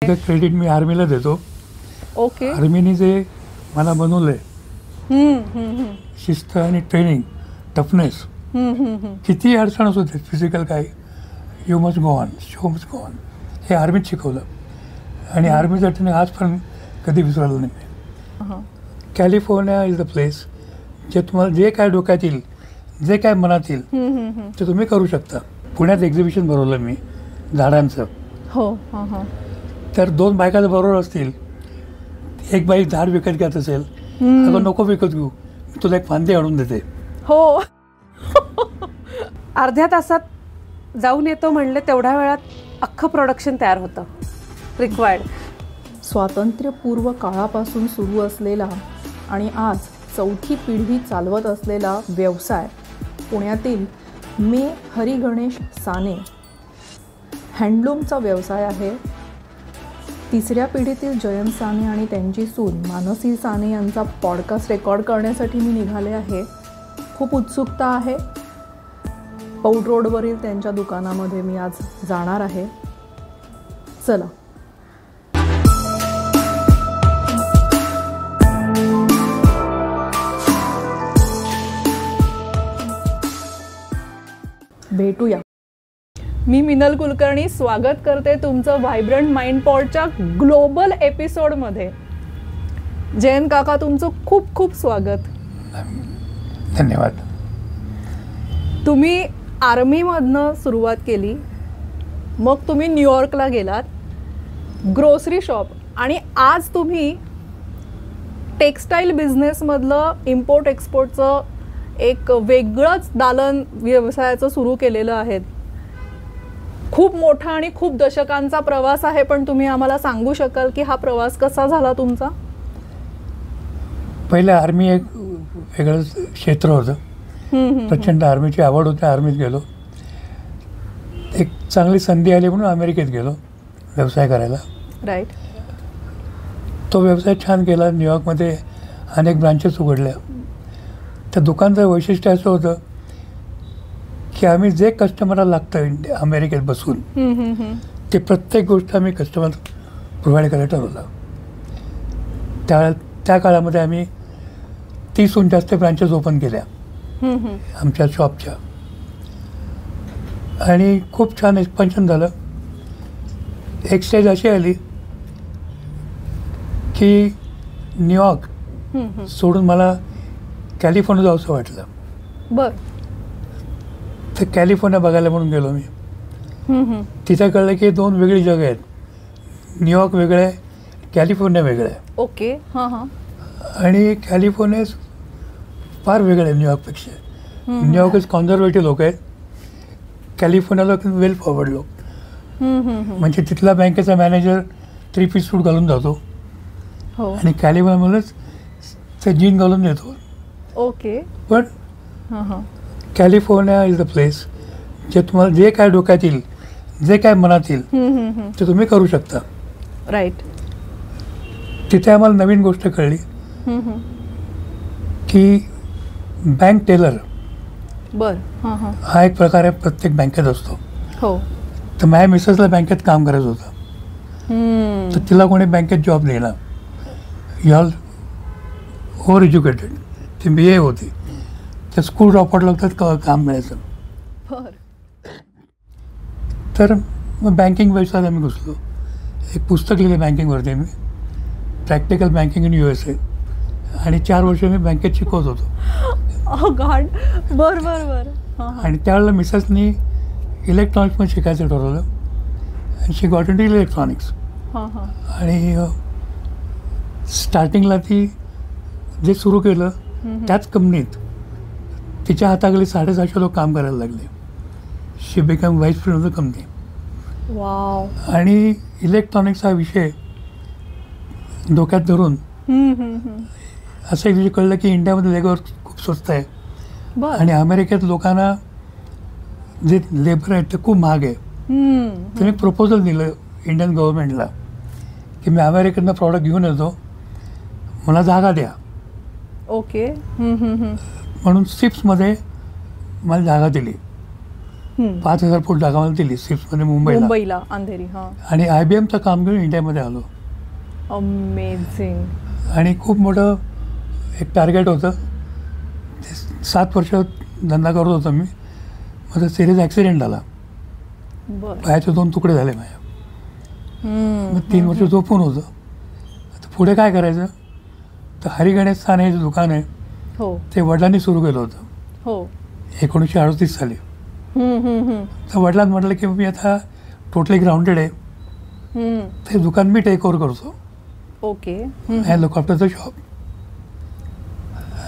Credit मी आर्मीला देतो. Okay. आर्मीने जे मला बनवलंय, शिस्त आणि ट्रेनिंग, टफनेस, किती अडचण असू दे, फिजिकल काय, you must go on, show must go on, हे आर्मीत शिकवलं. आणि आर्मीचं ट्रेनिंग आज पण कधी विसरलं नाही मी. कॅलिफोर्निया इज द प्लेस जे तुम्हाला जे काय डोक्यात येईल, जे काय मनात येईल ते तुम्ही करू शकता. पुण्यात एक्झिबिशन भरवलं मी झाडांचं. हो. तर 2 बायका बरोबर असतील, एक बाई झाड विकत घेत असेल, अगं नको विकत घेऊ, मी तुला एक फांदी आणून देते. हो. अर्ध्या तासात जाऊन येतो म्हणले, तेवढ्या वेळात अख्खं प्रोडक्शन तयार होतं रिक्वायर्ड. स्वातंत्र्यपूर्व काळापासून सुरू असलेला आणि आज 4थी पिढी चालवत असलेला व्यवसाय पुण्यातील मे हरी गणेश साने हँडलूमचा व्यवसाय आहे. 3ऱ्या पिढीतील जयंत साने आणि त्यांची सून मानसी साने यांचा पॉडकास्ट रेकॉर्ड करण्यासाठी मी निघाले आहे. खूप उत्सुकता आहे. पौड रोडवरील त्यांच्या दुकानामध्ये मी आज जाणार आहे. चला. भेटूया. मी मिनल कुलकर्णी स्वागत करते तुमचं व्हायब्रंट माइंड पॉडच्या ग्लोबल एपिसोडमध्ये. जयंत काका, तुमचं खूप खूप स्वागत. धन्यवाद. तुम्ही आर्मीमधनं सुरुवात केली, मग तुम्ही न्यूयॉर्कला गेलात, ग्रोसरी शॉप, आणि आज तुम्ही टेक्स्टाईल बिझनेसमधलं इम्पोर्ट एक्सपोर्टचं एक वेगळंच दालन व्यवसायाचं सुरू केलेलं आहे. खूप मोठा आणि खूप दशकांचा प्रवास आहे, पण तुम्ही आम्हाला सांगू शकाल की हा प्रवास कसा झाला तुमचा? पहिलं आर्मी एक वेगळं क्षेत्र होतं. प्रचंड आर्मीची आवड होती, आर्मीत गेलो. एक चांगली संधी आली म्हणून अमेरिकेत गेलो व्यवसाय करायला. राईट. तो व्यवसाय छान केला. न्यूयॉर्कमध्ये अनेक ब्रांचेस उघडल्या. त्या दुकानचं वैशिष्ट्य असं होतं की आम्ही जे कस्टमरला लागतं अमेरिकेत बसून ते प्रत्येक गोष्ट आम्ही कस्टमर प्रोव्हाइड करायला ठरवलं. त्या काळामध्ये आम्ही 30हून जास्त ब्रांचेस ओपन केल्या आमच्या शॉपच्या, आणि खूप छान एक्सपान्शन झालं. एक स्टेज अशी आली की न्यूयॉर्क सोडून मला कॅलिफोर्निया जावंसं वाटलं. बर. तर कॅलिफोर्निया बघायला म्हणून गेलो मी. तिथं कळलं की 2 वेगळी जगं आहेत. न्यूयॉर्क वेगळं आहे, कॅलिफोर्निया वेगळं आहे. ओके. आणि कॅलिफोर्निया फार वेगळं आहे न्यूयॉर्कपेक्षा. न्यूयॉर्क कॉन्झर्वेटिव्ह लोक आहेत, कॅलिफोर्नियाला वेल फॉरवर्ड लोक. म्हणजे तिथला बँकेचा मॅनेजर 3 पीस सूट घालून जातो आणि कॅलिफोर्नियामध्येच ते जीन घालून देतो. ओके. पण कॅलिफोर्निया इज द प्लेस जे तुम्हाला जे काय डोक्यात येईल, जे काय मनात येईल ते तुम्ही करू शकता. राईट. तिथे आम्हाला नवीन गोष्ट कळली की बँक टेलर बर. हा एक प्रकार आहे, प्रत्येक बँकेत असतो. हो. तर माझ्या मिसेसला बँकेत काम करायचं होतं. तर तिला कोणी बँकेत जॉब देणार. यू ऑल ओव्हर एज्युकेटेड, ती BA होती. त्या स्कूल ड्रॉपआउट लागतात काम मिळायचं. तर मग बँकिंग व्यवसायात आम्ही घुसलो. एक पुस्तक लिहिलं बँकिंगवरती मी, प्रॅक्टिकल बँकिंग इन USA, आणि 4 वर्ष मी बँकेत शिकवत होतो. बर बर बर. आणि त्यावेळेला मिसेसनी इलेक्ट्रॉनिक्समध्ये शिकायचं ठरवलं आणि शी गॉट इनटू इलेक्ट्रॉनिक्स. आणि स्टार्टिंगला ती जे सुरू केलं त्याच कंपनीत तिच्या हाताखाली 750 लोक काम करायला लागले. She become vice president of the company. Wow. आणि इलेक्ट्रॉनिक्स हा विषय डोक्यात धरून असं एक दिवशी कळलं की इंडियामध्ये लेबर खूप स्वस्त आहे आणि अमेरिकेत लोकांना जे लेबर आहे ते खूप महाग आहे. तर मी प्रपोजल दिलं इंडियन गव्हर्नमेंटला की मी अमेरिकेतनं प्रॉडक्ट घेऊन येतो, मला जागा द्या. ओके. म्हणून सिप्समध्ये मला जागा दिली. 5,000 फूट जागा मला दिली सिप्समध्ये मुंबईला. अंधेरी. हां. आणि IBMचं काम घेऊन इंडियामध्ये आलो. अमेझिंग. आणि खूप मोठं एक टार्गेट होतं. 7 वर्ष धंदा करत होतो मी. माझा सिरियस ॲक्सिडेंट झाला. पायाचे 2 तुकडे झाले माझ्या. मग 3 वर्ष झोपून होतं. आता पुढे काय करायचं, तर हरिगणेश साने हे जे दुकान आहे ते वडिलांनी सुरू केलं होतं 1938 साली. तर वडिलांनी म्हटलं की मी आता टोटली ग्राउंडेड आहे, ते दुकान मी टेक ओव्हर करतो. ओके. हेलिकॉप्टरचं शॉप.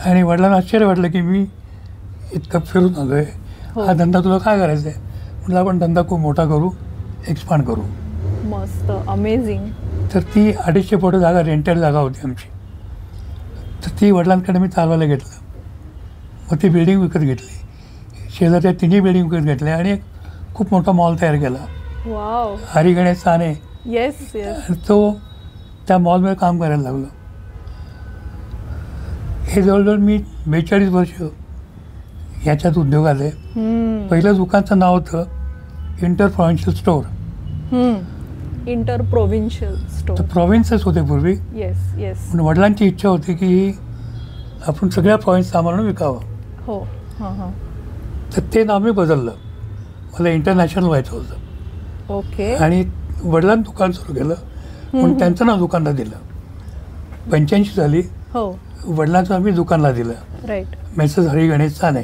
आणि वडिलांना आश्चर्य वाटलं की मी इतकं फिरून आलो आहे, हा धंदा तुला काय करायचा आहे. म्हटलं आपण धंदा खूप मोठा करू, एक्सपांड करू. मस्त. अमेझिंग. तर ती 250 फूट जागा रेंटेड जागा होती आमची. तर ती वडिलांकडे मी चालवायला घेतलं. मग ती बिल्डिंग विकत घेतली. शेजारच्या 3 बिल्डिंग विकत घेतल्या आणि एक खूप मोठा मॉल तयार केला. Wow. Hariganesh Sane. Yes yes. तो त्या मॉलमध्ये काम करायला लागलो. हे जवळजवळ मी 42 वर्ष ह्याच्यात उद्योगात आहे. पहिलं दुकानचं नाव होतं inter provincial store. Inter provincial store. तर प्रोव्हिन्सेस होते पूर्वी. Yes yes. पण वडिलांची इच्छा होती की आपण सगळ्या प्रोव्हिन्स सामान विकावं. हो. हां हां. तर ते नाव मी बदललं. मला इंटरनॅशनल व्हायचं होतं. ओके. आणि वडिलांनी दुकान सुरू केलं, पण त्यांचं नाव दुकानला दिलं. 85 साली वडिलांचं आम्ही दुकानला दिलं. राईट. मेसेस हरिगणेश साने.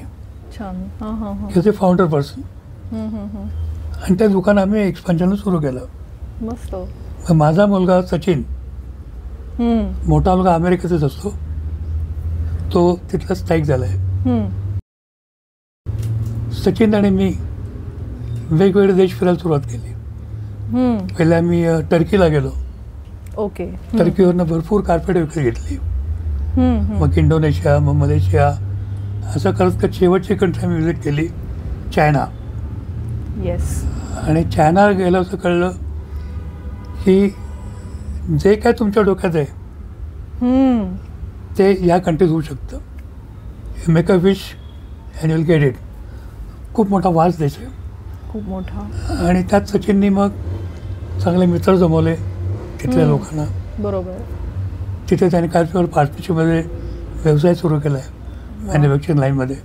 छान. हां हां हां. हे होते फाउंडर पर्सन. आणि ते दुकान आम्ही एक्सपान्शन सुरू केलं. मस्त. माझा मुलगा सचिन, मोठा मुलगा अमेरिकेतच असतो, तो तिथला स्थायिक झाला आहे. सचिन आणि मी वेगवेगळे देश फिरायला सुरुवात केली. पहिल्या मी टर्कीला गेलो. ओके. टर्कीवरनं भरपूर कार्पेट विकत घेतली. मग इंडोनेशिया, मग मलेशिया, असं करत करत शेवटची कंट्री आम्ही विजिट केली चायना. येस. आणि चायना गेलं असं कळलं की जे काय तुमच्या डोक्यात आहे ते या कंट्रीत होऊ शकतं. You make a wish and you will get it. खूप मोठा वास देश आहे. खूप मोठा. आणि त्यात सचिननी मग चांगले मित्र जमवले तिथल्या लोकांना. बरोबर. तिथे त्यांनी कार्पेटवर पार्टनरशिपमध्ये व्यवसाय सुरू केला आहे मॅन्युफॅक्चरिंग लाईनमध्ये.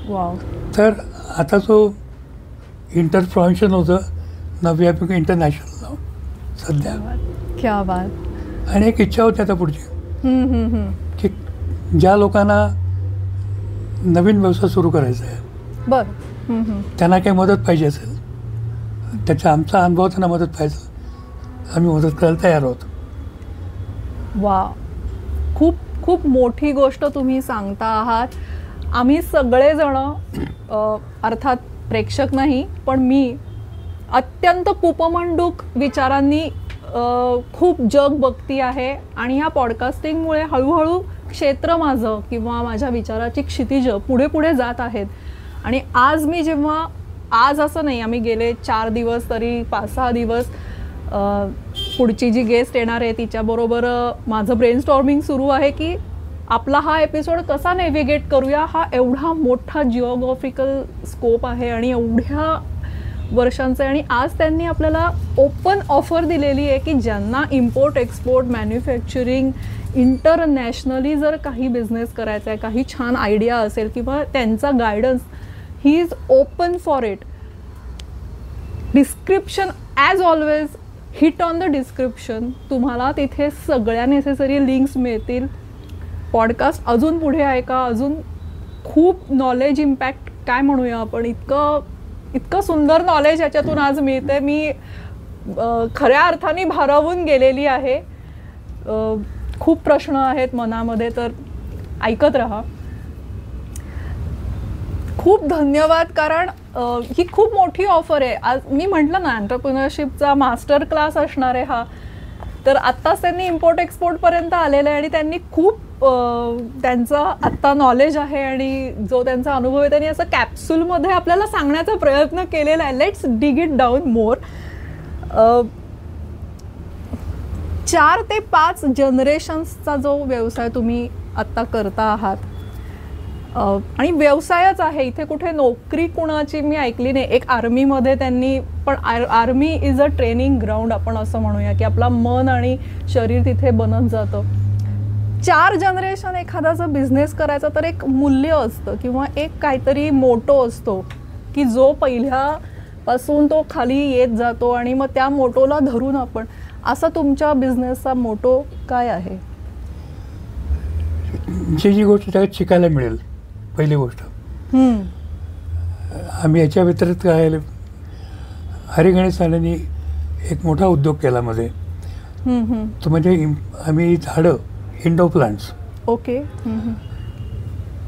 वाव. तर आता जो इंटर प्रोव्हिन्शियल होतं नाव वी हॅव इंटरनॅशनल नाव सध्या. क्या बात. आणि एक इच्छा होती आता पुढची की ज्या लोकांना नवीन व्यवसाय सुरू करायचा आहे, त्यांना काही मदत पाहिजे असेल, त्याचा आमचा अनुभव त्यांना मदत पाहिजे, आम्ही मदत करायला तयार आहोत. वा. खूप खूप मोठी गोष्ट तुम्ही सांगता आहात. आम्ही सगळेजण, अर्थात प्रेक्षक नाही पण मी, अत्यंत कुपमंडूक विचारांनी खूप जग बघती आहे. आणि ह्या पॉडकास्टिंगमुळे हळूहळू क्षेत्र माझं किंवा माझ्या विचाराची क्षितिज पुढे पुढे जात आहेत. आणि आज मी जेव्हा, आज असं नाही, आम्ही गेले 4 दिवस तरी 5-6 दिवस पुढची जी गेस्ट येणार आहे तिच्याबरोबर माझं ब्रेनस्टॉर्मिंग सुरू आहे की आपला हा एपिसोड कसा नेव्हिगेट करूया. हा एवढा मोठा जिओग्राफिकल स्कोप आहे आणि एवढ्या वर्षांचं आहे. आणि आज त्यांनी आपल्याला ओपन ऑफर दिलेली आहे की ज्यांना इम्पोर्ट एक्सपोर्ट मॅन्युफॅक्चरिंग इंटरनॅशनली जर काही बिझनेस करायचा आहे, काही छान आयडिया असेल किंवा त्यांचा guidance, he is open for it. Description as always, hit on the description. तुम्हाला तिथे सगळ्या नेसेसरी लिंक्स मिळतील. पॉडकास्ट अजून पुढे ऐका. अजून खूप नॉलेज इम्पॅक्ट काय म्हणूया आपण, इतकं सुंदर नॉलेज याच्यातून आज मिळते. मी खऱ्या अर्थाने भारावून गेलेली आहे. खूप प्रश्न आहेत मनामध्ये, तर ऐकत राहा. खूप धन्यवाद. कारण ही खूप मोठी ऑफर आहे. आज मी म्हटलं ना एंटरप्रिनरशिपचा मास्टर क्लास असणार आहे हा. तर आत्ताच त्यांनी इम्पोर्ट एक्सपोर्टपर्यंत आलेलं आहे आणि त्यांनी खूप त्यांचं आत्ता नॉलेज आहे आणि जो त्यांचा अनुभव आहे त्यांनी असं कॅप्सूलमध्ये आपल्याला सांगण्याचा प्रयत्न केलेला आहे. लेट्स डिग इट डाऊन मोर. 4 ते 5 जनरेशन्सचा जो व्यवसाय तुम्ही आत्ता करता आहात, आणि व्यवसायच आहे, इथे कुठे नोकरी कुणाची मी ऐकली नाही. एक आर्मीमध्ये त्यांनी, पण army is a training ground आपण असं म्हणूया, की आपला मन आणि शरीर तिथे बनत जातं. 4 जनरेशन एखादाचा बिझनेस करायचा तर एक मूल्य असतं किंवा एक काहीतरी मोटो असतो, की जो पहिल्यापासून तो खाली येत जातो आणि मग त्या मोटोला धरून आपण. असा तुमच्या बिझनेसचा मोटो काय आहे? जी गोष्ट त्यात शिकायला मिळेल, पहिली गोष्ट. आम्ही याच्या व्यतिरिक्त काय, हरिगणेश सानेंनी एक मोठा उद्योग केला मध्ये. तो म्हणजे आम्ही झाडं, इंडो प्लांट्स. ओके.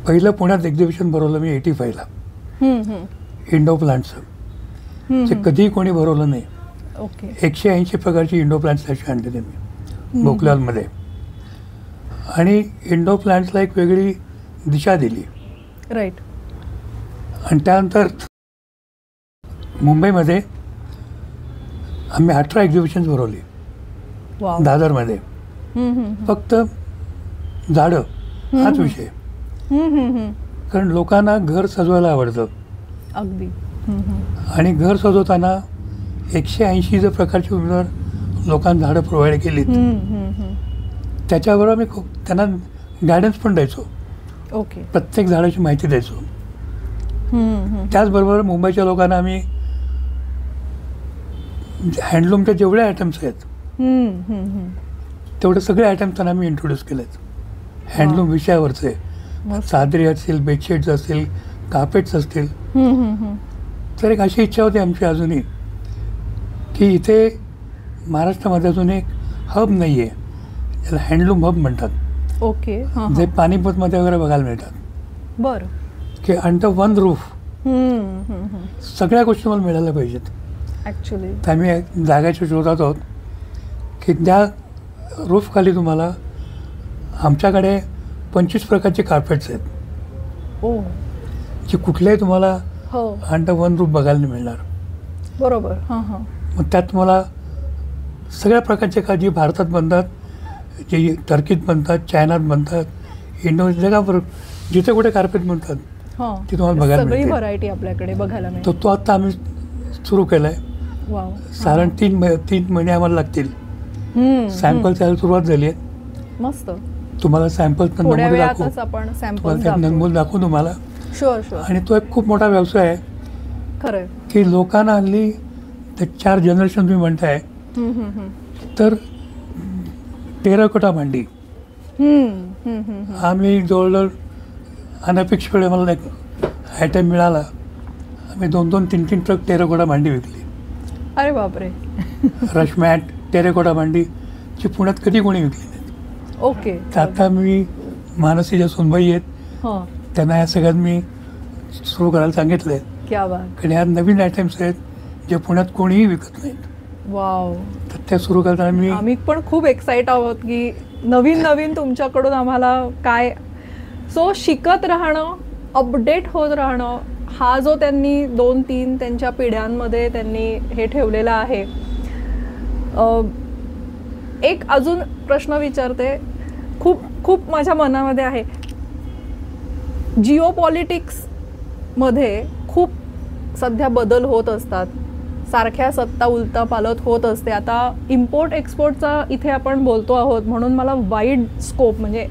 पहिलं पुण्यात एक्झिबिशन भरवलं मी 85ला इंडो प्लांट्सचं. जे कधीही कोणी भरवलं नाही. ओके. 180 प्रकारची इंडो प्लांट्स त्याची आणले मी भोकलालमध्ये. आणि इंडो प्लांट्सला एक वेगळी दिशा दिली. राईट. आणि त्यानंतर मुंबईमध्ये आम्ही 18 एक्झिबिशन्स भरवली. दादरमध्ये फक्त झाडं हाच विषय. कारण लोकांना घर सजवायला आवडतं. अगदी. आणि घर सजवताना 180 प्रकारची लोकांना झाडं प्रोव्हाइड केलीत. त्याच्याबरोबर मी खूप त्यांना गायडन्स पण द्यायचो. ओके. प्रत्येक झाडाची माहिती द्यायचो. त्याचबरोबर मुंबईच्या लोकांना आम्ही हँडलूमचे जेवढे आयटम्स आहेत तेवढे सगळे आयटम्स त्यांना आम्ही इंट्रोड्यूस केलेत. हँडलूम विषयावरचे, चादरी असतील, बेडशीट्स असतील, कार्पेट्स असतील. तर एक अशी इच्छा होती आमची अजूनही, की इथे महाराष्ट्रामध्ये अजून एक हब नाही आहे, त्याला हँडलूम हब म्हणतात. ओके. जे पानिपतमध्ये वगैरे बघायला मिळतात. बरं. की अंडर वन रूफ सगळ्या गोष्टी मला मिळायला पाहिजेत. ॲक्च्युली तर आम्ही जागाच्या शोधात आहोत की त्या रूफखाली तुम्हाला आमच्याकडे 25 प्रकारचे कार्पेट्स आहेत. ओ. जे कुठलेही तुम्हाला हो अंडर वन रूफ बघायला नाही मिळणार. बरोबर. मग त्यात तुम्हाला सगळ्या प्रकारचे का जे भारतात बनतात, जे टर्कीत बनतात, चायनात बनतात, इंडोनेशिया, जगाभर जिथे कुठे कार्पेट बनतात ते तुम्हाला बघायला मिळते. सगळी व्हरायटी आपल्याकडे बघायला मिळते. तो आता आम्ही सुरू केला आहे. साधारण 3 महिने आम्हाला लागतील. सॅम्पल द्यायला सुरुवात झाली आहे. मस्त. तुम्हाला सॅम्पल नमुने दाखवू तुम्हाला. Sure sure. आणि तो एक खूप मोठा व्यवसाय आहे. खरं की लोकांना हल्ली ते 4 जनरेशन तुम्ही म्हणताय, तर टेराकोटा भांडी आम्ही जवळजवळ अनपेक्षितपणे मला एक आयटम मिळाला. आम्ही 2-3 ट्रक टेराकोटा भांडी विकली. अरे बापरे. रशमॅट, टेराकोटा भांडी जी पुण्यात कधी कोणी विकली नाहीत. ओके. तर आता मी मानसीच्या सुनबाई आहेत, त्यांना या सगळ्यात मी सुरू करायला सांगितलं आहे. क्या बात. कारण ह्या नवीन आयटम्स आहेत जे पुण्यात कोणीही विकत नाहीत. वाव. तर त्या सुरू करताना आम्ही पण खूप एक्साइट आहोत की नवीन तुमच्याकडून आम्हाला काय. सो शिकत राहणं, अपडेट होत राहणं, हा जो त्यांनी 2-3 त्यांच्या पिढ्यांमध्ये त्यांनी हे ठेवलेला आहे. एक अजून प्रश्न विचारते, खूप माझ्या मनामध्ये आहे. जिओपॉलिटिक्समध्ये खूप सध्या बदल होत असतात, सारख्या सत्ता उलटापालट होत असते. आता इम्पोर्ट एक्सपोर्टचा इथे आपण बोलतो आहोत म्हणून मला वाईड स्कोप, म्हणजे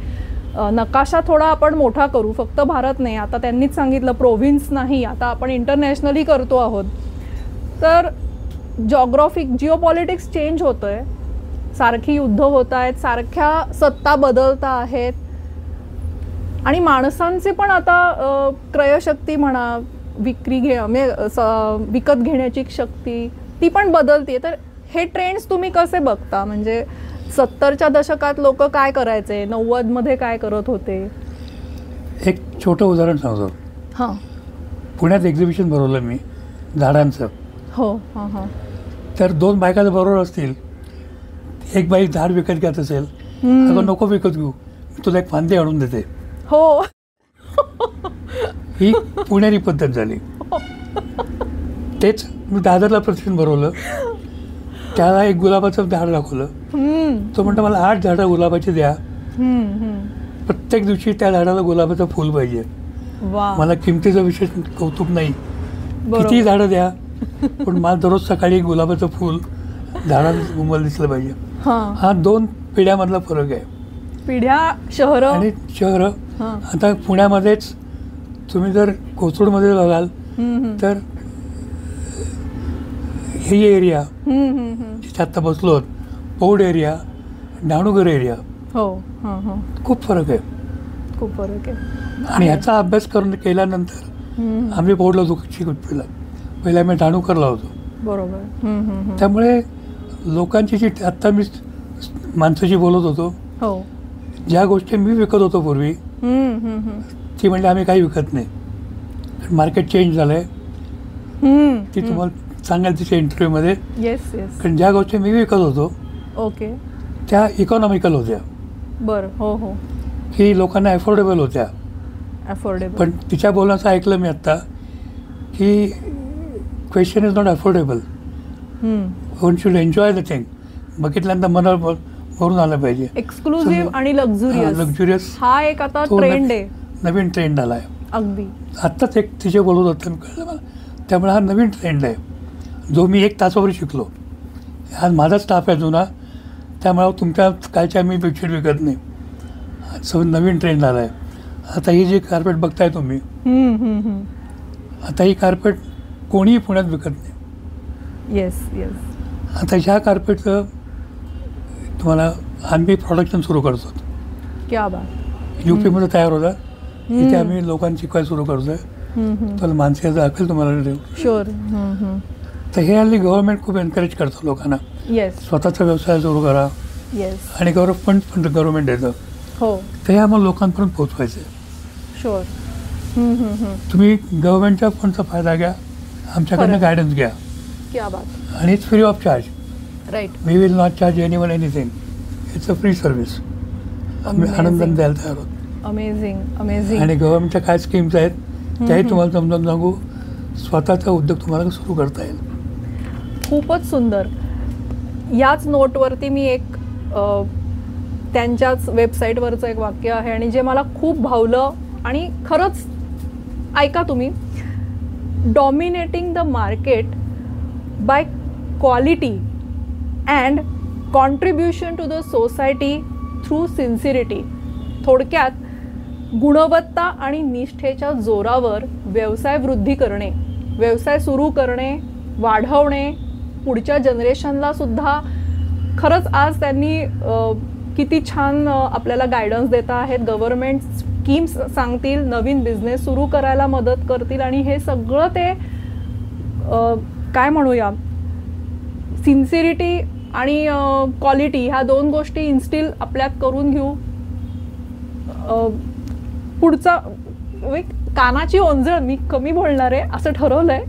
नकाशा थोडा आपण मोठा करू. फक्त भारत नाही, आता त्यांनीच सांगितलं प्रोव्हिन्स नाही, आता आपण इंटरनॅशनली करतो आहोत. तर जिओपॉलिटिक्स चेंज होतं आहे, सारखी युद्ध होत आहेत, सारख्या सत्ता बदलता आहेत आणि माणसांचे पण आता क्रयशक्ती म्हणा, विकत घेण्याची शक्ती ती पण बदलते. तर हे ट्रेंड्स तुम्ही कसे बघता? म्हणजे 70च्या दशकात लोक काय करायचे, 90मध्ये काय करत होते? एक छोटं उदाहरण सांगतो. पुण्यात एक्झिबिशन भरवलं मी झाडांचं. हो. तर 2 बायका बरोबर असतील, एक बाई झाड विकत घेत असेल, अगं नको विकत घेऊ, तुला एक फांदी आणून देते. हो. ही पुणेरी पद्धत झाली. तेच मी दादरला प्रदर्शन भरवलं, त्याला एक गुलाबाचं झाड दाखवलं. तो म्हणतो मला 8 झाडं गुलाबाची द्या, प्रत्येक दिवशी त्या झाडाला गुलाबाचं फूल पाहिजे. वा. मला किमतीचं विशेष कौतुक नाही. बरोबर. किती झाडं द्या, पण मला दररोज सकाळी गुलाबाचं फूल झाडात उमल दिसलं पाहिजे. हां. हा 2 पिढ्यामधला फरक आहे. पिढ्या शहरं. आणि शहरं हां. आता पुण्यामध्येच तुम्ही जर कोथरूडमध्ये बघाल तर ही एरिया जिथे आत्ता बसलो आहोत, पौड एरिया, डहाणूकर एरिया, हो. हां हां. खूप फरक आहे. खूप फरक आहे. आणि ह्याचा अभ्यास केल्यानंतर आम्ही पौडला शिकलो. पहिला आम्ही डहाणूकरला होतो. बरोबर. त्यामुळे लोकांची जी आत्ता मी माणसाशी बोलत होतो, हो. ज्या गोष्टी मी विकत होतो पूर्वी ती म्हणजे आम्ही काही विकत नाही. मार्केट चेंज झालं आहे. ती तुम्हाला सांगाल तिच्या इंटरव्ह्यूमध्ये. Yes yes. कारण ज्या गोष्टी मी विकत होतो ओके. त्या इकॉनॉमिकल होत्या, बरं. हो हो. की लोकांना अफोर्डेबल होत्या. अफोर्डेबल. पण तिच्या बोलण्याचं ऐकलं मी आत्ता की question is not affordable. One should enjoy the thing. बघितल्यानंतर मनावर भरून आलं पाहिजे. एक्सक्लुझिव्ह आणि लक्झुरियस हा एक आता ट्रेंड आहे, नवीन ट्रेंड आला आहे. अगदी. आत्ताच एक तिचे बोलत होतं मी, कळलं मला. त्यामुळे हा नवीन ट्रेंड आहे जो मी 1 तासावर शिकलो. हा माझा स्टाफ आहे जुना, त्यामुळे तुमच्या कालच्या मी बेडशीट विकत नाही. सो नवीन ट्रेंड आला आहे. आता ही जी कार्पेट बघताय तुम्ही, आता ही कार्पेट कोणीही पुण्यात विकत नाही. Yes yes. आता ह्या कार्पेटचं तुम्हाला आम्ही प्रोडक्शन सुरू करतो. क्या बात. UP मध्ये तयार होता, इथे आम्ही लोकांना शिकवायला सुरू करतोय. तुम्हाला मानसिकता दाखवेल तुम्हाला. शुअर. तर हे हल्ली गव्हर्नमेंट खूप एनकरेज करतं लोकांना. येस. स्वतःचा व्यवसाय सुरू करा. येस. आणि फंड पण गव्हर्नमेंट देतं. हो. ते आम्हाला लोकांपर्यंत पोहोचवायचं आहे. शुअर. तुम्ही गव्हर्नमेंटच्या फंडचा फायदा घ्या, आमच्याकडनं गायडन्स घ्या. क्या बात. आणि it's free of charge. Right. We will not charge anyone anything. It's a free service. आम्ही आनंदाने द्यायला तयार आहोत. Amazing amazing. आणि गव्हर्नमेंटच्या काय स्कीम्स आहेत त्याही तुम्हाला समजावून सांगू. स्वतःचा उद्योग तुम्हाला सुरू करता येईल. खूपच सुंदर. याच नोटवरती मी एक त्यांच्याच वेबसाईटवरचं एक वाक्य आहे आणि जे मला खूप भावलं आणि खरंच ऐका तुम्ही. Dominating the market by quality and contribution to the society through sincerity. थोडक्यात गुणवत्ता आणि निष्ठेच्या जोरावर व्यवसाय वृद्धी करणे, व्यवसाय सुरू करणे, वाढवणे, पुढच्या जनरेशनला सुद्धा. खरंच आज त्यांनी किती छान आपल्याला गायडन्स देता आहेत. गव्हर्नमेंट स्कीम्स सांगतील, नवीन बिझनेस सुरू करायला मदत करतील आणि हे सगळं ते काय म्हणूया, सिन्सिरिटी आणि क्वालिटी ह्या 2 गोष्टी इन्स्टिल आपल्यात करून घेऊ. पुढचा कानाची ओंजळ मी कमी बोलणार आहे असं ठरवलंय.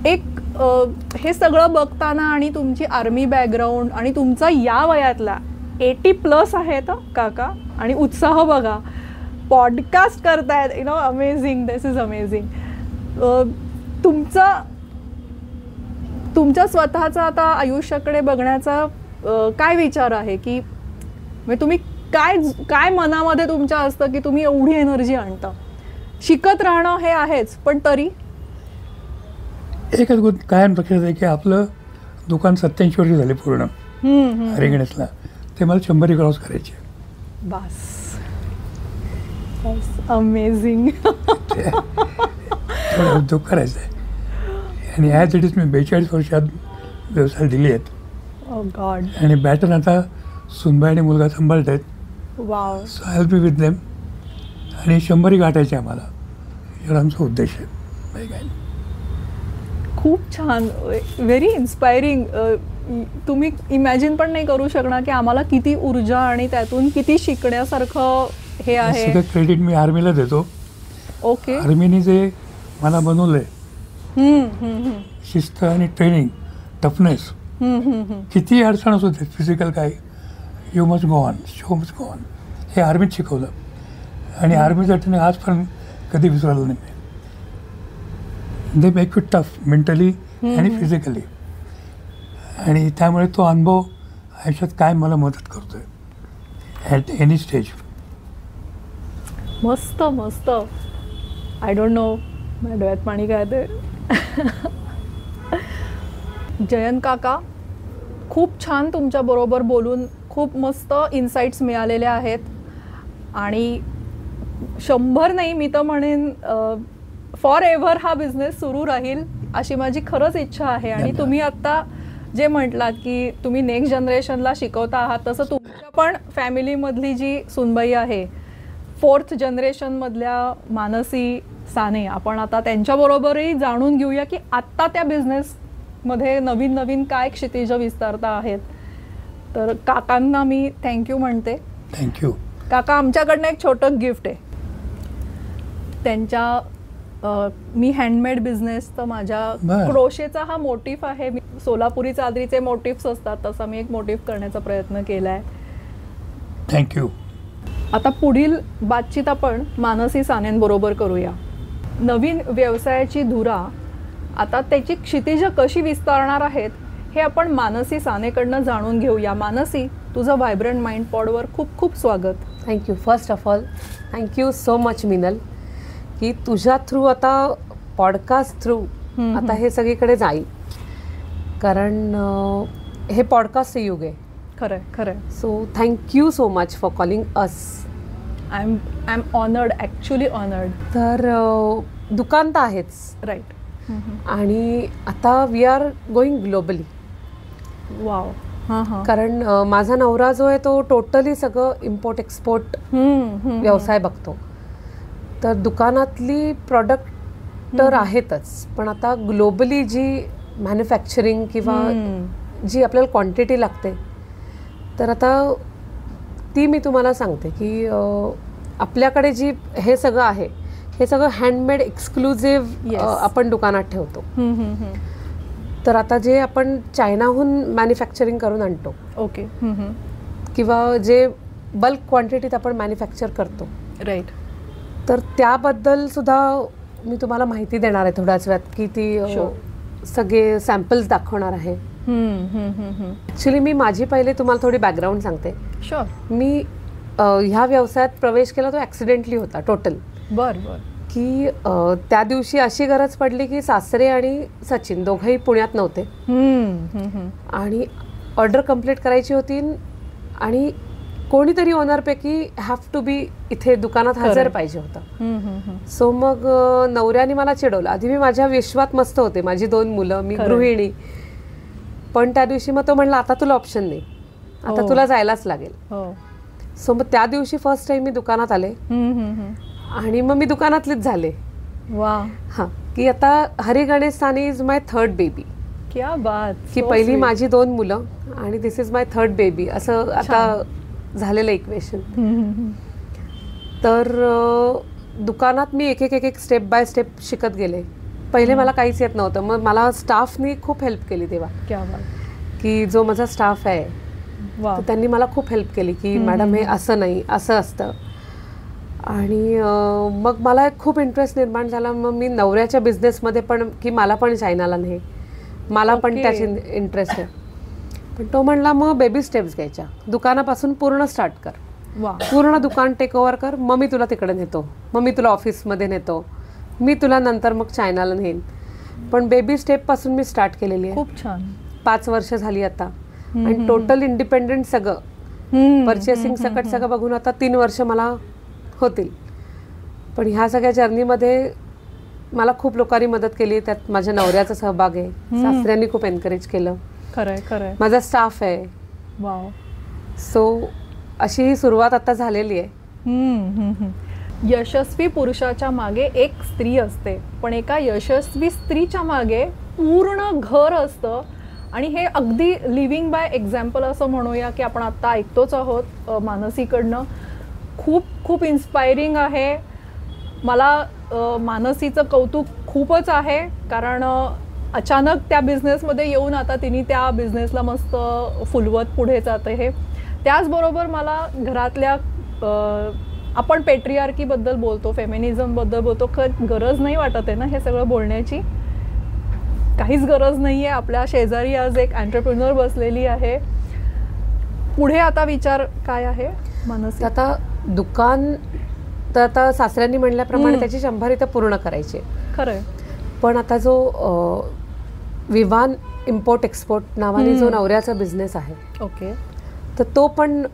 एक हे सगळं बघताना आणि तुमची आर्मी बॅकग्राऊंड आणि तुमचा या वयातला 80+ आहेत काका आणि उत्साह बघा. पॉडकास्ट करतायत. अमेझिंग. This is amazing. तुमच्या स्वतःचा आता आयुष्याकडे बघण्याचा काय विचार आहे की तुम्ही काय मनामध्ये तुमच्या असतं की तुम्ही एवढी एनर्जी आणता? शिकत राहणं हे आहेच, पण तरी एकच गोष्ट कायम लक्षात आहे की आपलं दुकान 87 वर्ष झाले पूर्ण हरिगणेशला. ते मला 100 क्रॉस करायचे. बस. अमेझिंग. उद्योग करायचा आहे आणि ॲज इट इज मी 42 वर्षात व्यवसाय दिले आहेत. गॉड. आणि बॅटन आता सुनबाई आणि मुलगा सांभाळत आहेत. Wow. So I will be with them. आणि 100 गाठायचे आम्हाला, एवढा आमचा उद्देश आहे. काय खूप छान. Very inspiring. तुम्ही इमॅजिन पण नाही करू शकणार की आम्हाला किती ऊर्जा आणि त्यातून किती शिकण्यासारखं हे आहे. सगळं क्रेडिट मी आर्मीला देतो. ओके. आर्मीने जे मला बनवलंय, शिस्त आणि ट्रेनिंग, टफनेस, किती अडचण असू दे, फिजिकल काय, you must go on, show must go on, हे आर्मीत शिकवलं. आणि आर्मीचा ट्रेनिंग आजपर्यंत कधी विसरलं नाही. They make you tough mentally आणि फिजिकली. आणि त्यामुळे तो अनुभव आयुष्यात काय मला मदत करतोय. At any stage. मस्त मस्त. आय डोंट नो, माझ्या डोळ्यात पाणी काय ते. जयंत काका, खूप छान तुमच्याबरोबर बोलून खूप मस्त इन्साइट्स मिळालेले आहेत. आणि 100 नाही, मी तर म्हणेन फॉर एव्हर हा बिझनेस सुरू राहील अशी माझी खरंच इच्छा आहे. आणि तुम्ही आत्ता जे म्हटलात की तुम्ही नेक्स्ट जनरेशनला शिकवता आहात, तसं तुमच्या पण फॅमिलीमधली जी सुनबाई आहे 4th जनरेशनमधल्या मानसी साने, आपण आता त्यांच्याबरोबरही जाणून घेऊया की आत्ता त्या बिझनेसमध्ये नवीन नवीन काय क्षितिज विस्तारता आहेत. तर काकांना मी थँक्यू म्हणते. थँक्यू काका. आमच्याकडनं एक छोटं गिफ्ट आहे त्यांच्या. मी हँडमेड बिझनेस, तर माझ्या क्रोशेचा हा मोटिफ आहे. मी सोलापुरी चादरीचे मोटिफ्स असतात तसा मी एक मोटिफ करण्याचा प्रयत्न केला आहे. थँक्यू. आता पुढील बातचीत आपण मानसी सानेंबरोबर करूया. नवीन व्यवसायाची धुरा आता त्याची क्षितिज कशी विस्तारणार आहेत हे आपण मानसी सानेकडनं जाणून घेऊया. मानसी, तुझं व्हायब्रंट माइंड पॉडवर खूप खूप स्वागत. Thank you. First of all thank you so much Minal, की तुझ्या थ्रू आता पॉडकास्ट थ्रू आता हे सगळीकडे जाईल, कारण हे पॉडकास्ट युग आहे. खरंय खरंय. So thank you so much for calling us. I am honoured, actually honoured. तर दुकान तर आहेच, राईट. आणि आता we are going globally. Wow. हां हां. कारण माझा नवरा जो आहे तो टोटली सगळं इम्पोर्ट एक्सपोर्ट व्यवसाय बघतो. तर दुकानातली प्रॉडक्ट तर आहेतच, पण आता ग्लोबली जी मॅन्युफॅक्चरिंग किंवा जी आपल्याला क्वांटिटी लागते, तर आता ती मी तुम्हाला सांगते की आपल्याकडे जी हे सगळं आहे, हे सगळं हँडमेड एक्सक्लुझिव्ह आपण दुकानात ठेवतो. तर आता जे आपण चायनाहून मॅन्युफॅक्चरिंग करून आणतो, ओके, किंवा जे बल्क क्वांटिटीत आपण मॅन्युफॅक्चर करतो, राईट, तर त्याबद्दल सुद्धा मी तुम्हाला माहिती देणार आहे थोड्याच वेळात, की ती सगळे सॅम्पल्स दाखवणार आहे. ॲक्च्युली मी माझी पहिले तुम्हाला थोडी बॅकग्राऊंड सांगते. मी ह्या व्यवसायात प्रवेश केला तो ॲक्सिडेंटली होता टोटल. बरं बरं. की त्या दिवशी अशी गरज पडली की सासरे आणि सचिन दोघंही पुण्यात नव्हते, आणि ऑर्डर कंप्लीट करायची होती, आणि कोणीतरी ओनरपैकी हॅव टू बी इथे दुकानात हजर पाहिजे होतं. सो मग नवऱ्याने मला चिडवलं. आधी मी माझ्या विश्वात मस्त होते, माझी 2 मुलं, मी गृहिणी, पण त्या दिवशी मग तो म्हणला आता तुला ऑप्शन नाही, आता तुला जायलाच लागेल. सो मग त्या दिवशी फर्स्ट टाइम मी दुकानात आले, आणि मग मी दुकानातलीच झाले. वा. हां, की आता Hari Ganesh Sane is my 3rd baby. क्या बात. की पहिली माझी 2 मुलं आणि दिस इज माय 3rd बेबी, असं आता झालेलं इक्वेशन. तर दुकानात मी एक एक स्टेप बाय स्टेप शिकत गेले. पहिले मला काहीच येत नव्हतं, मग मला स्टाफनी खूप हेल्प केली तेव्हा. क्या बात. की जो माझा स्टाफ आहे तर त्यांनी मला खूप हेल्प केली की मॅडम हे असं नाही, असं असतं. आणि मग मला एक खूप इंटरेस्ट निर्माण झाला. मग मी नवऱ्याच्या बिझनेसमध्ये पण, की मला पण चायनाला नाही, मला पण त्याची इंटरेस्ट आहे. पण तो म्हणला मग बेबी स्टेप्स घ्यायच्या, दुकानापासून पूर्ण स्टार्ट कर, पूर्ण दुकान टेक ओव्हर कर, मग मी तुला तिकडे नेतो, मग मी तुला ऑफिसमध्ये नेतो, मी तुला नंतर मग चायनाला नेईन. पण बेबी स्टेपपासून मी स्टार्ट केलेली आहे. खूप छान. 5 वर्ष झाली आता, आणि टोटल इंडिपेंडेंट सगळं परचेसिंग सकट सगळं बघून आता 3 वर्ष मला होतील. पण ह्या सगळ्या जर्नीमध्ये मला खूप लोकांनी मदत केली, त्यात माझ्या नवऱ्याचा सहभाग आहे, सासऱ्यांनी खूप एनकरेज केलं, खरंय खरंय, माझा स्टाफ आहे. वाव. सो अशी ही सुरुवात आता झालेली आहे. यशस्वी पुरुषाच्या मागे एक स्त्री असते, पण एका यशस्वी स्त्रीच्या मागे पूर्ण घर असतं. आणि हे अगदी लिव्हिंग बाय एक्झाम्पल असं म्हणूया की आपण आत्ता ऐकतोच आहोत मानसीकडनं. खूप खूप इन्स्पायरिंग आहे. मला मानसीचं कौतुक खूपच आहे, कारण अचानक त्या बिझनेसमध्ये येऊन आता तिने त्या बिझनेसला मस्त फुलवत पुढे जाते. हे त्याचबरोबर मला घरातल्या आपण पेट्रियार्कीबद्दल बोलतो, फेमिनिझमबद्दल बोलतो, गरज नाही वाटत आहे ना हे सगळं बोलण्याची? काहीच गरज नाही आहे. आपल्या शेजारी आज एक एंटरप्रेन्युअर बसलेली आहे. पुढे आता विचार काय आहे? मानसी. तर आता दुकान तर आता सासऱ्यांनी म्हणल्याप्रमाणे त्याची 100 इथं पूर्ण करायची. खरंय. पण आता जो विवान इम्पोर्ट एक्सपोर्ट नावाने जो नवऱ्याचा बिझनेस आहे, ओके, तर तो पण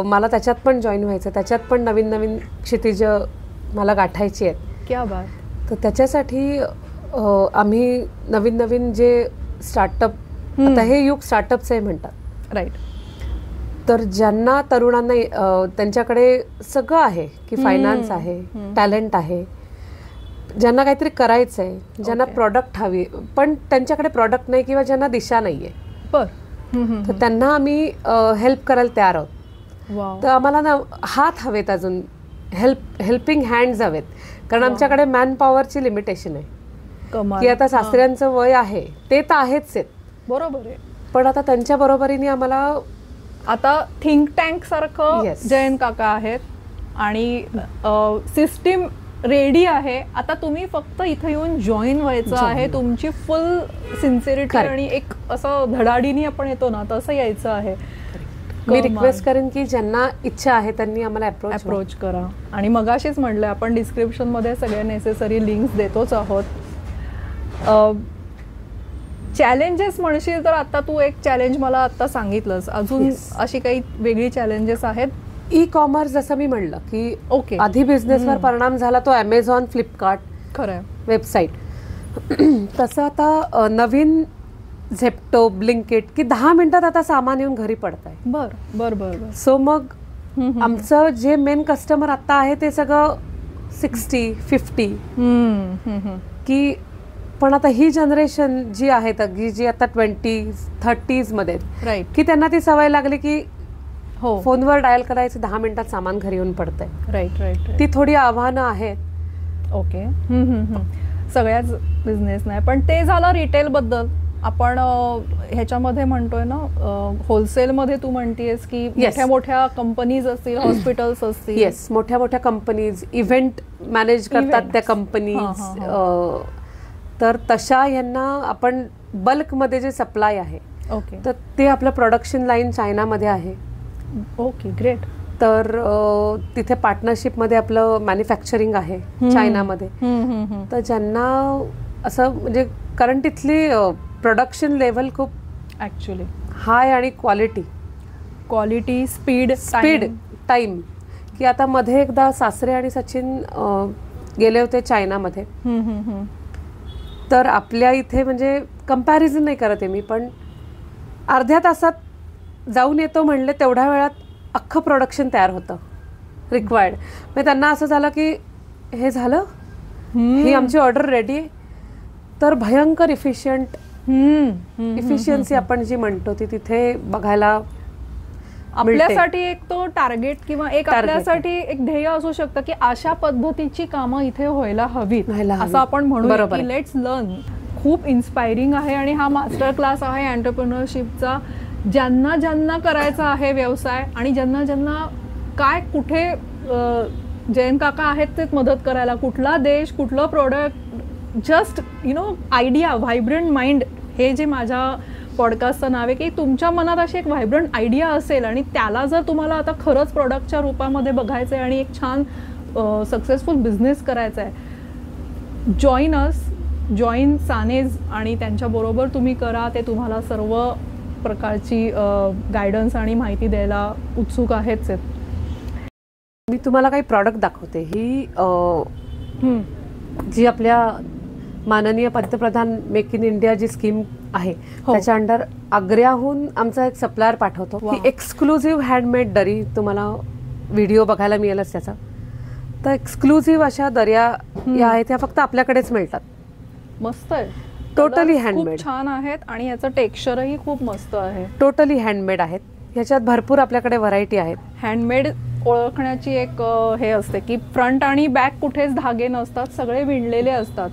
मला त्याच्यात पण जॉईन व्हायचं. त्याच्यात पण नवीन नवीन क्षितिज मला गाठायची आहेत. क्या बात. तर त्याच्यासाठी आम्ही नवीन नवीन जे स्टार्टअप, आता हे युग स्टार्टअपचं आहे म्हणतात, राईट. तर ज्यांना तरुणांना त्यांच्याकडे सगळं आहे की फायनान्स आहे, टॅलेंट आहे, ज्यांना काहीतरी करायचं आहे, ज्यांना प्रॉडक्ट हवी पण त्यांच्याकडे प्रॉडक्ट नाही किंवा ज्यांना दिशा नाही आहे, तर त्यांना आम्ही हेल्प करायला तयार आहोत. तर आम्हाला ना हात हवेत, अजून हेल्पिंग हँड्स हवेत, कारण आमच्याकडे मॅन पॉवरची लिमिटेशन आहे. की आता सासऱ्यांचं वय आहे ते तर आहेच आहेत, बरोबर आहे, पण आता त्यांच्या बरोबरीने आम्हाला आता थिंक टँक सारखं जयंत काका आहेत आणि सिस्टीम रेडी आहे. आता तुम्ही फक्त इथं येऊन जॉईन व्हायचं आहे. तुमची फुल सिन्सिरिटी आणि एक असं धडाडीने आपण येतो ना तसं यायचं आहे. मी रिक्वेस्ट करेन की ज्यांना इच्छा आहे त्यांनी आम्हाला अप्रोच करा. आणि मगाशीच म्हटलं आपण डिस्क्रिप्शन मध्ये सगळ्या नेसेसरी लिंक्स देतोच आहोत. चॅलेंजेस म्हणशील तर आता तू एक चॅलेंज मला आता सांगितलंस, अजून अशी काही वेगळी चॅलेंजेस आहेत? ई कॉमर्स जसं मी म्हणलं की ओके, आधी बिझनेसवर परिणाम झाला तो अमेझॉन, फ्लिपकार्ट, खरं वेबसाईट. तसं आता नवीन झेप्टो, ब्लिंकिट की 10 मिनिटात आता सामान येऊन घरी पडत आहे. बर. सो मग आमचं जे मेन कस्टमर आता आहे ते सगळं 60-50 की, पण आता ही जनरेशन जी आहे जी आता 20-30s मध्ये, राईट, की त्यांना ती सवय लागली की हो फोनवर डायल करायचं, 10 मिनिटात सामान घरी येऊन पडतंय. राईट. ती थोडी आव्हानं आहेत. ओके. सगळ्याच बिझनेस नाही, पण ते झालं रिटेल बद्दल. आपण ह्याच्यामध्ये म्हणतोय ना, होलसेल मध्ये तू म्हणतेस की मोठ्या मोठ्या कंपनीज असतील, हॉस्पिटल्स असतील. येस, मोठ्या मोठ्या कंपनीज इव्हेंट मॅनेज करतात त्या कंपनीज, तर तशा यांना आपण बल्कमध्ये जे सप्लाय आहे, ओके, तर ते आपलं प्रोडक्शन लाईन चायनामध्ये आहे. Okay, great. तर तिथे पार्टनरशिपमध्ये आपलं मॅन्युफॅक्चरिंग आहे चायनामध्ये. तर ज्यांना असं म्हणजे कारण तिथली प्रोडक्शन लेवल खूप ॲक्च्युली हाय आणि क्वालिटी, स्पीड, टाइम. की आता मध्ये एकदा सासरे आणि सचिन गेले होते चायनामध्ये, तर आपल्या इथे म्हणजे कंपॅरिझन नाही करत आहे मी, पण अर्ध्या तासात जाऊन येतो म्हणले तेवढ्या वेळात अख्खं प्रोडक्शन तयार होतं रिक्वायर्ड. म्हणजे त्यांना असं झालं की हे झालं, ही आमची ऑर्डर रेडी आहे. तर भयंकर इफिशियन्सी आपण जी म्हणतो ती तिथे बघायला आपल्यासाठी एक तो टार्गेट किंवा एक आपल्यासाठी एक ध्येय असू शकतं की अशा पद्धतीची कामं इथे व्हायला हवीत असं आपण म्हणू की लेट्स लर्न. खूप इन्स्पायरिंग आहे आणि हा मास्टर क्लास आहे एंटरप्रेन्योरशिपचा. ज्यांना करायचा आहे व्यवसाय आणि ज्यांना काय कुठे जयंत काका आहेत ते मदत करायला, कुठला देश, कुठलं product, just idea, vibrant mind, हे जे माझ्या पॉडकास्टचं नाव आहे की तुमच्या मनात अशी एक व्हायब्रंट आयडिया असेल आणि त्याला जर तुम्हाला आता खरंच प्रोडक्टच्या रूपामध्ये बघायचं आहे आणि एक छान सक्सेसफुल बिझनेस करायचा आहे, जॉईन सानेज आणि त्यांच्याबरोबर तुम्ही करा. ते तुम्हाला सर्व प्रकारची गायडन्स आणि माहिती द्यायला उत्सुक आहेच. मी तुम्हाला काही प्रॉडक्ट दाखवते. ही जी आपल्या माननीय पंतप्रधान make in India ji scheme आहे त्याच्या अंडर आग्र्याहून आमचा एक सप्लायर पाठवतो. ही एक्सक्लुझिव्ह हँडमेड दरी तुम्हाला व्हिडिओ बघायला मिळेलच त्याचा. तर एक्सक्लुझिव्ह अशा दर्या या आहेत, त्या फक्त आपल्याकडेच मिळतात. मस्त आहे, टोटली हँडमेड, छान आहेत आणि याचं टेक्स्चरही खूप मस्त आहे. टोटली हँडमेड आहेत. ह्याच्यात भरपूर आपल्याकडे व्हरायटी आहेत. हँडमेड ओळखण्याची एक हे असते की फ्रंट आणि बॅक कुठेच धागे नसतात, सगळे विणलेले असतात.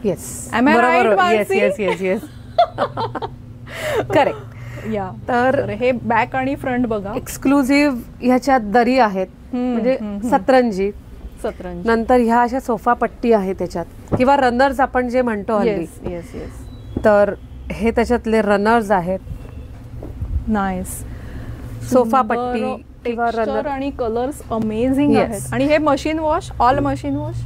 Yes, yes correct. या तर हे बॅक आणि फ्रंट बघा, एक्सक्लुझिव्ह ह्याच्यात दरी आहेत, म्हणजे सतरंजी. नंतर ह्या अशा सोफा पट्टी आहे त्याच्यात, किंवा रनर्स आपण जे म्हणतो हल्ली. तर हे त्याच्यातले रनर्स आहेत. नाईस. सोफा पट्टी, किंवा टेक्स्चर आणि कलर्स अमेझिंग Yes. आहेत. आणि हे machine wash, all machine wash?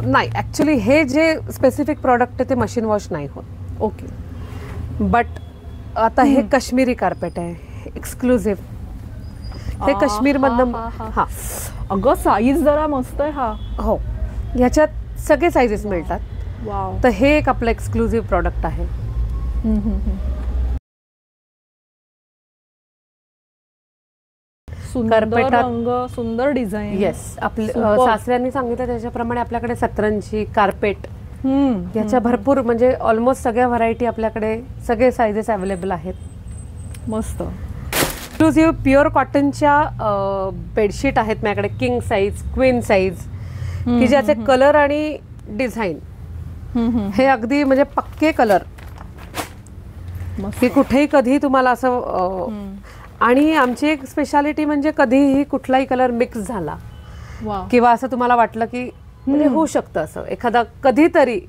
नाही, ॲक्च्युली हे जे स्पेसिफिक प्रॉडक्ट आहे ते मशीन वॉश नाही होत. ओके. बट आता हे काश्मीरी कार्पेट आहे, एक्सक्लुझिव्ह. हे काश्मीरमधनं. हां, अगं साईज जरा मस्त आहे हा. हो, ह्याच्यात सगळे साईजेस मिळतात. वाव. तर हे एक आपलं एक्सक्लुझिव्ह प्रॉडक्ट आहे. सुंदर कार्पेटात- रंग, सुंदर डिझाईन. येस, आपले Superb. सासऱ्यांनी सांगितलं त्याच्याप्रमाणे आपल्याकडे सतरंजी, कार्पेट याच्या भरपूर म्हणजे ऑलमोस्ट सगळ्या व्हरायटी आपल्याकडे, सगळे साईजेस अवेलेबल आहेत. मस्त. एक्सक्लुझिव्ह प्युअर कॉटनच्या बेडशीट आहेत माझ्याकडे, किंग साईज, क्वीन साईज, की ज्याचे कलर आणि डिझाईन हे अगदी म्हणजे पक्के कलर, की कुठेही कधी तुम्हाला असं. आणि आमची एक स्पेशालिटी म्हणजे कधीही कुठलाही कलर मिक्स झाला वाव. किंवा असं तुम्हाला वाटलं की म्हणजे होऊ शकतं असं एखादा कधीतरी,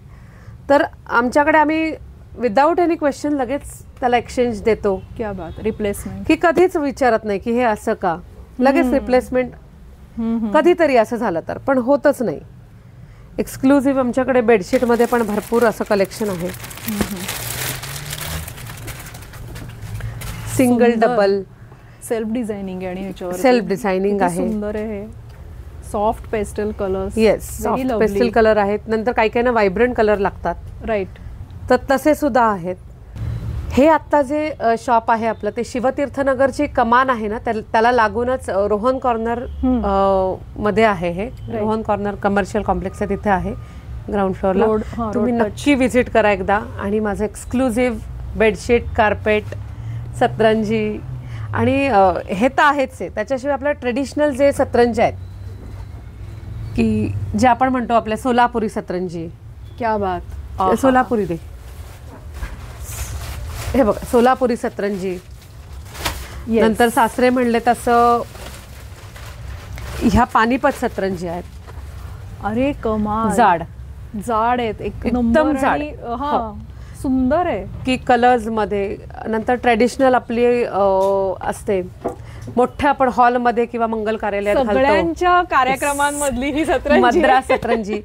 तर आमच्याकडे आम्ही विदाऊट एनी क्वेश्चन लगेच त्याला एक्सचेंज देतो. क्या बात. रिप्लेसमेंट. की कधीच विचारत नाही की हे असं का, लगेच रिप्लेसमेंट कधीतरी असं झालं तर, पण होतच नाही. एक्सक्लुझिव्ह आमच्याकडे बेडशीटमध्ये पण भरपूर असं कलेक्शन आहे. सिंगल, डबल, सेल्फ डिझायनिंग आणि ह्याच्यावर सेल्फ डिझायनिंग आहे. सुंदर आहे. Soft pastel colours. Yes, soft pastel colour आहेत. नंतर काही काही ना व्हायब्रंट कलर लागतात. राईट. तर तसे सुद्धा आहेत. हे आत्ता जे शॉप आहे आपलं, ते शिवतीर्थनगरची कमान आहे ना, त्याला लागूनच रोहन कॉर्नर मध्ये आहे. हे रोहन कॉर्नर कमर्शियल कॉम्प्लेक्स आहे, तिथे आहे ग्राउंड फ्लोअरला. तुम्ही नक्की व्हिजिट करा एकदा. आणि माझं एक्सक्लुझिव्ह बेडशीट, कार्पेट, सतरंजी आणि हे तर आहेच आहे. त्याच्याशिवाय आपल्या ट्रेडिशनल जे सतरंजी आहेत, की जे आपण म्हणतो आपल्या सोलापुरी सतरंजी. क्या बात. सोलापुरी दे, हे बघा सोलापुरी सतरंजी. नंतर सासरे म्हणले तसं ह्या पानिपत सतरंजी आहेत. अरे कमाल. जाड आहेत, एकदम जाड. हा, सुंदर आहे. की कलर्स मध्ये. नंतर ट्रेडिशनल आपली असते, मोठ्या आपण हॉलमध्ये किंवा मंगल कार्यालयात घालतो, सगळ्यांच्या कार्यक्रमांमधली ही सतरंजी. मद्रास सतरंजी.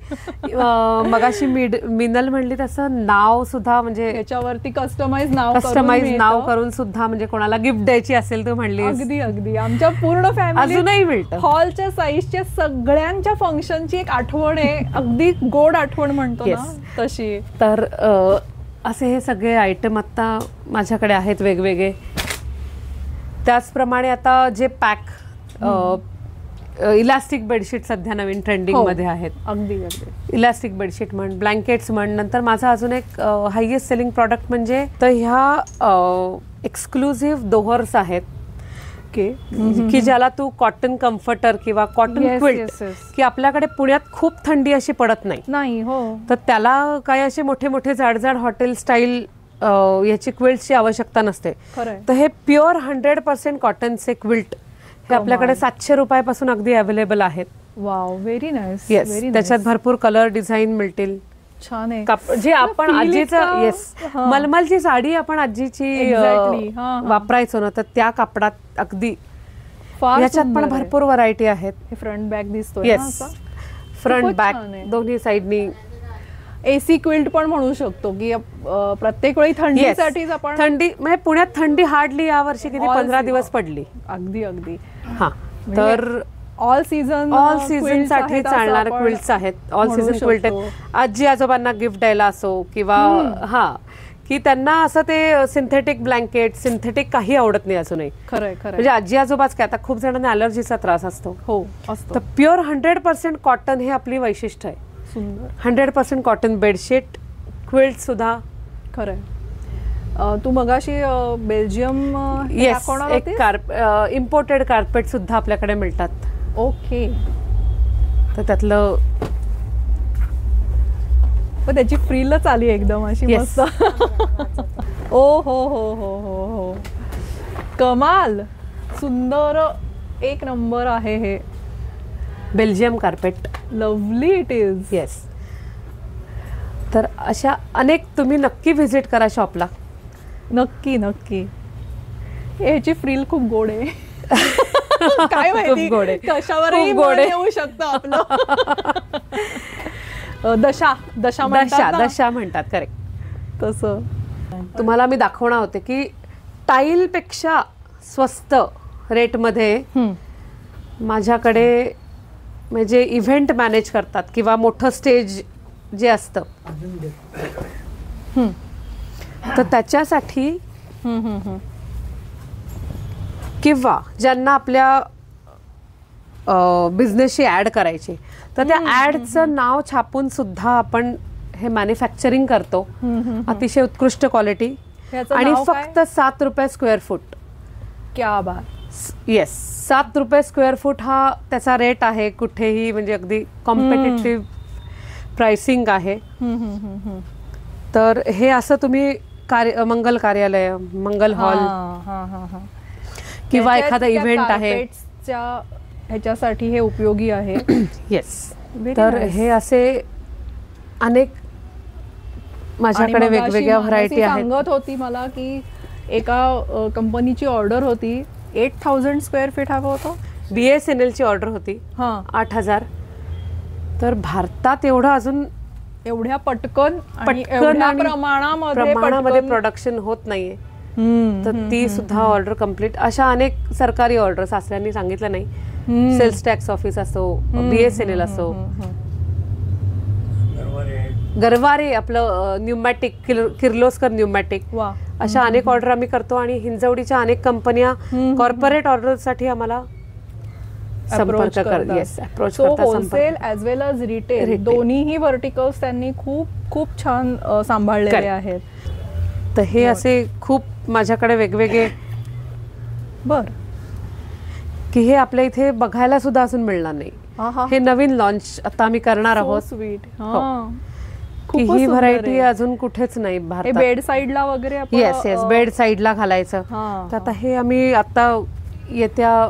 मगाशी मिनल म्हणली तसं नाव सुद्धा म्हणजे याच्यावरती कस्टमाइज नाव करून सुद्धा, म्हणजे कोणाला गिफ्ट द्यायची असेल तर म्हणली. अगदी अगदी. आमच्या पूर्ण फॅमिली अजूनही मिळतं. हॉलच्या साईजच्या सगळ्यांच्या फंक्शनची एक आठवण आहे, अगदी गोड आठवण म्हणतो ना तशी. तर असे हे सगळे आयटम आता माझ्याकडे आहेत वेगवेगळे. त्याचप्रमाणे आता जे पॅक इलास्टिक बेडशीट सध्या नवीन ट्रेंडिंग मध्ये आहेत. अगदी अगदी. इलास्टिक बेडशीट म्हण, ब्लँकेट्स म्हण. नंतर माझा अजून एक हायेस्ट सेलिंग प्रॉडक्ट म्हणजे तर ह्या एक्सक्लुझिव्ह दोहर्स आहेत, की ज्याला तू कॉटन कम्फर्टर किंवा कॉटन क्विल्ट, की आपल्याकडे पुण्यात खूप थंडी अशी पडत नाही. हो. तर त्याला काय असे मोठे मोठे जाड जाड हॉटेल स्टाईल याची क्विल्टची आवश्यकता नसते. तर हे प्युअर 100% कॉटनचे क्विल्ट हे आपल्याकडे 700 रुपयापासून अगदी अवेलेबल आहेत. Wow, very nice. येस, त्याच्यात भरपूर कलर डिझाईन मिळतील. छान आहे. जे आपण आजीचं, येस, मलमलची साडी आपण आजीची वापरायचो ना, तर त्या कापडात अगदी. याच्यात पण भरपूर व्हरायटी आहेत. फ्रंट बॅग दिसतोय. येस, फ्रंट बॅक दोन्ही साईडनी. एसी क्विल्ट पण म्हणू शकतो, की प्रत्येक वेळी थंडीसाठीच आपण. थंडी म्हणजे पुण्यात थंडी हार्डली या वर्षी किती 15 दिवस पडली. अगदी अगदी. हा, तर ऑल सीझन साठी चालणारे क्विल्ट्स आहेत. ऑल सीझन क्विल्ट आहेत. आजी आजोबांना गिफ्ट द्यायला असो किंवा की त्यांना असं ते सिंथेटिक ब्लँकेट, सिंथेटिक काही आवडत नाही अजूनही. खरंय. म्हणजे आजी आजोबाच काय, आता खूप जणांना अलर्जीचा त्रास असतो. हो, असतो. तर प्युअर 100% कॉटन हे आपली वैशिष्ट्य आहे. सुंदर. 100% कॉटन बेडशीट, क्विल्ट सुद्धा. खरंय. तू मगाशी बेल्जियम इम्पोर्टेड कार्पेट सुद्धा आपल्याकडे मिळतात. ओके. तर त्यातलं त्याची फ्रीलच आली एकदम अशी मस्त. ओ हो हो हो हो हो, कमाल. सुंदर, एक नंबर आहे हे Belgium carpet. Lovely it is. Yes. तर अशा अनेक, तुम्ही नक्की व्हिजिट करा शॉपला. नक्की नक्की. ह्याची फ्रील खूप गोड आहे. काय माहिती खूप गोड आहे. कशावरही खूप गोड मन आहे. येऊ शकतं आपलं. दशा दशा म्हणतात ना, दशा म्हणतात, करेक्ट. तसं. तुम्हाला मी दाखवणार होते की टाईलपेक्षा स्वस्त रेटमध्ये माझ्याकडे म्हणजे इव्हेंट मॅनेज करतात किंवा मोठं स्टेज जे असतं तर त्याच्यासाठी किंवा ज्यांना आपल्या बिझनेसशी ॲड करायचे तर त्या ॲडचं नाव छापून सुद्धा आपण हे मॅन्युफॅक्चरिंग करतो. अतिशय उत्कृष्ट क्वालिटी ह्याचं आणि नाव काय? फक्त 7 रुपये स्क्वेअर फूट. क्या बात. येस, 7 रुपये स्क्वेअर फूट हा त्याचा रेट आहे. कुठेही म्हणजे अगदी कॉम्पिटिटिव्ह प्राइसिंग आहे. तर हे असं तुम्ही मंगल कार्यालय, मंगल हॉल किंवा एखादा इव्हेंट आहे ह्याच्यासाठी हे उपयोगी आहे. येस. Very तर nice. हे असे अनेक माझ्याकडे आणि मगाशी वेगवेगळ्या व्हरायटी मानसी आहेत. सांगत होती मला की एका कंपनीची ऑर्डर होती 8000 स्क्वेअर फीट हवं होतं. BSNL ची ऑर्डर होती 8000. तर भारतात एवढं अजून एवढ्या पटकन आणि प्रमाणामध्ये प्रोडक्शन होत नाहीये. तर ती सुद्धा ऑर्डर कम्प्लीट. अशा अनेक सरकारी ऑर्डर सासऱ्यांनी सांगितलं नाही. सेल्स टॅक्स ऑफिस असो, BSNL असो, गरवारे आपलं न्यूमॅटिक, किर्लोस्कर न्यूमॅटिक, अशा अनेक ऑर्डर आम्ही करतो. आणि हिंजवडीच्या अनेक कंपन्या कॉर्पोरेट ऑर्डरसाठी आम्हाला संपर्क अप्रोच करतात. होलसेल ॲज वेल एज रिटेल दोन्हीही व्हर्टिकल्स त्यांनी खूप खूप छान सांभाळलेले आहेत. तर हे असे खूप माझ्याकडे वेगवेगळे की हे आपल्या इथे बघायला सुद्धा अजून मिळणार नाही. हे नवीन लॉन्च आता आम्ही करणार आहोत. स्वीट. की ही व्हरायटी अजून कुठेच नाही भारतात. बेड साईडला वगैरे येस येस, बेड साईडला घालायचं. तर आता हे आम्ही आता येत्या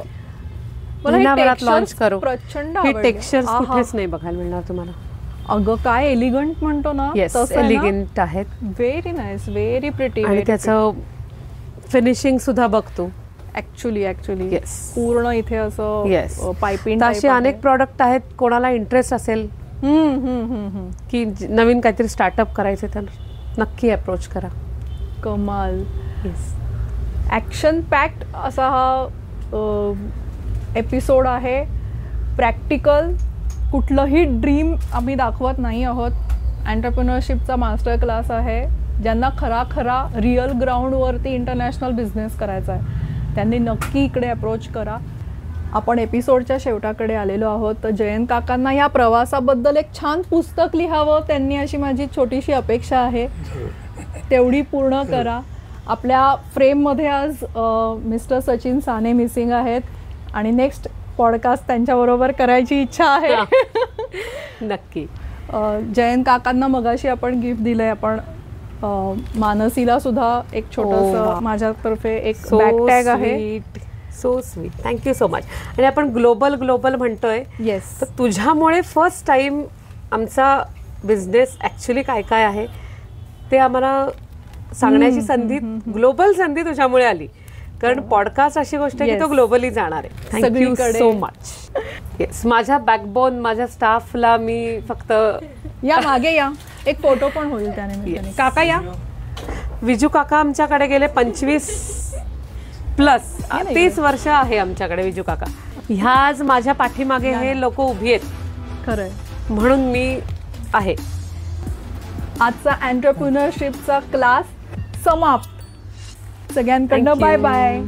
महिनाभरात लॉन्च करू. प्रचंड ही टेक्स्चर्स कुठेच नाही बघायला मिळणार तुम्हाला. अगं काय एलिगंट म्हणतो ना, येस, एलिगंट आहेत. Very nice, very pretty. आणि त्याचं फिनिशिंग सुद्धा बघतो. ऍक्च्युली येस, पूर्ण इथे असं येस पायपिंग. असे अनेक प्रॉडक्ट आहेत. कोणाला इंटरेस्ट असेल की नवीन काहीतरी स्टार्टअप करायचे तर नक्की अप्रोच करा. कमाल. ॲक्शन पॅक्ड असा हा एपिसोड आहे. प्रॅक्टिकल कुठलंही ड्रीम आम्ही दाखवत नाही आहोत. एंटरप्रेन्योरशिपचा मास्टर क्लास आहे. ज्यांना खरा रिअल ग्राउंडवरती इंटरनॅशनल बिझनेस करायचा आहे त्यांनी नक्की इकडे अप्रोच करा. आपण एपिसोडच्या शेवटाकडे आलेलो आहोत. तर जयंत काकांना या प्रवासाबद्दल एक छान पुस्तक लिहावं त्यांनी अशी माझी छोटीशी अपेक्षा आहे. तेवढी पूर्ण करा. आपल्या फ्रेममध्ये आज मिस्टर सचिन साने मिसिंग आहेत आणि नेक्स्ट पॉडकास्ट त्यांच्याबरोबर करायची इच्छा आहे. नक्की. जयंत काकांना मगाशी आपण गिफ्ट दिलंय. आपण मानसीला सुद्धा एक छोटंसं माझ्यातर्फे एक बॅकटॅग आहे. So sweet, thank you so much. आणि आपण ग्लोबल म्हणतोय. येस. तर तुझ्यामुळे फर्स्ट टाइम आमचा बिझनेस ॲक्च्युली काय काय आहे ते आम्हाला सांगण्याची संधी, ग्लोबल संधी तुझ्यामुळे आली. कारण पॉडकास्ट अशी गोष्ट आहे की तो ग्लोबली जाणार आहे. Thank you so much. येस, माझ्या बॅकबोन, माझ्या स्टाफला मी फक्त या मागे या, एक फोटो पण होईल त्याने. काका या. विजू काका आमच्याकडे गेले 25+ 30 वर्ष आहे आमच्याकडे विजू काका. ह्याच माझ्या पाठीमागे हे लोक उभी आहेत. खरंय. म्हणून मी आहे. आजचा एंटरप्रेन्योरशिपचा क्लास समाप्त. सगळ्यांकडनं बाय बाय.